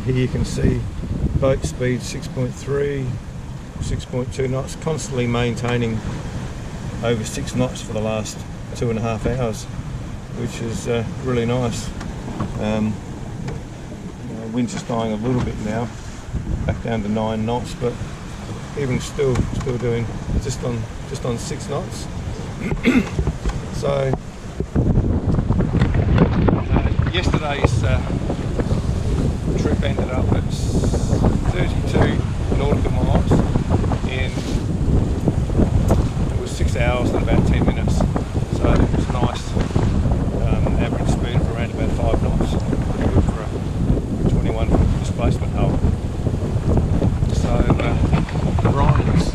here you can see boat speed 6.3, 6.2 knots, constantly maintaining over 6 knots for the last 2.5 hours, which is really nice. Wind's just dying a little bit now, back down to 9 knots, but even still doing just on 6 knots. So yesterday's trip ended up at 32 nautical miles in, it was 6 hours and about 10 minutes, so it was nice. Average speed of around about 5 knots, pretty good for a 21 foot displacement hull. So Ryan's,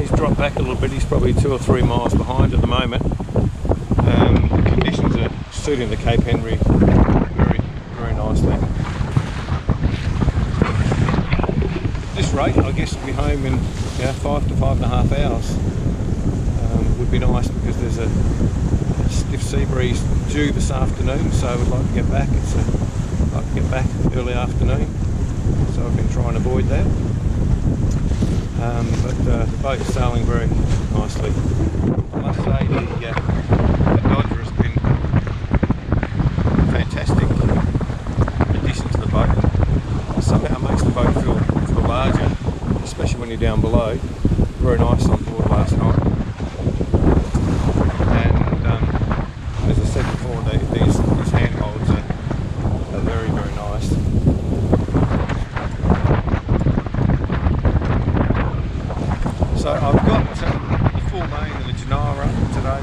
he's dropped back a little bit, he's probably 2 or 3 miles behind at the moment. The conditions are suiting the Cape Henry very nicely. At this rate, I guess we'll be home in 5 to 5.5 hours. Would be nice because there's a stiff sea breeze due this afternoon, so we'd like to get back. I'd like to get back early afternoon, so I've been trying to avoid that. But the boat is sailing very nicely. I must say the Dodger has been a fantastic addition to the boat. It somehow makes the boat feel larger, especially when you're down below. Very nice on board last night. And as I said before, these handholds are very nice. So I've got the full main and the Genoa up today.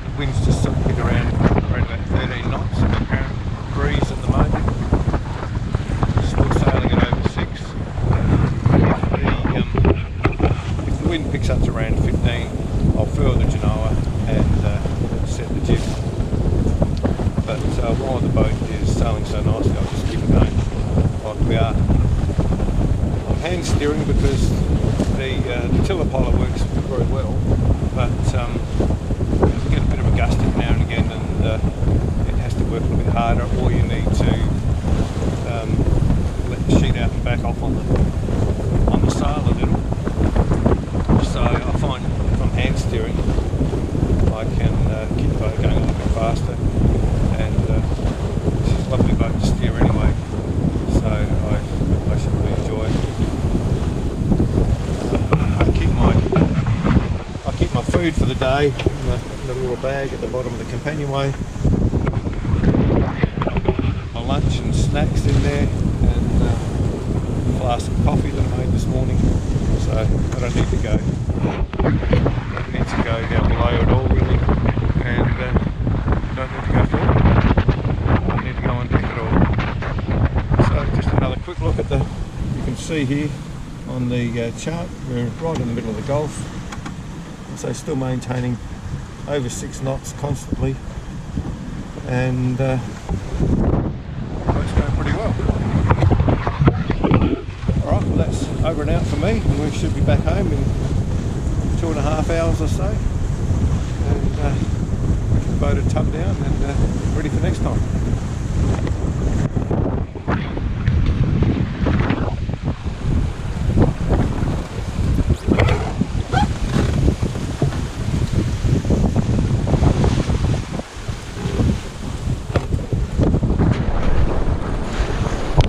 The wind's just sort of hit around about 13 knots and the apparent breeze at the moment. Still sailing at over 6. If the wind picks up to around 15, I'll furl the Genoa and set the jib. But while the boat is sailing so nicely, I'll just keep it going like we are. I'm hand steering because the tiller pilot works very well, but you get a bit of a gust in now and again, and it has to work a little bit harder, or you need to let the sheet out and back off on the sail a little. So I find if I'm hand steering, I can keep the boat going a little bit faster, and this is a lovely boat to steer anyway, so I should really enjoy it. I keep my food for the day in a little bag at the bottom of the companionway. My lunch and snacks in there, and a flask of coffee that I made this morning. So I don't need to go down below at all really, and don't need to go forward. Don't need to go on deck at all. So just another quick look at you can see here on the chart, we're right in the middle of the Gulf, and so still maintaining over 6 knots constantly, and boat's going pretty well. Alright, well that's over and out for me, and we should be back home in 2.5 hours or so, and the boat will tug down and ready for next time.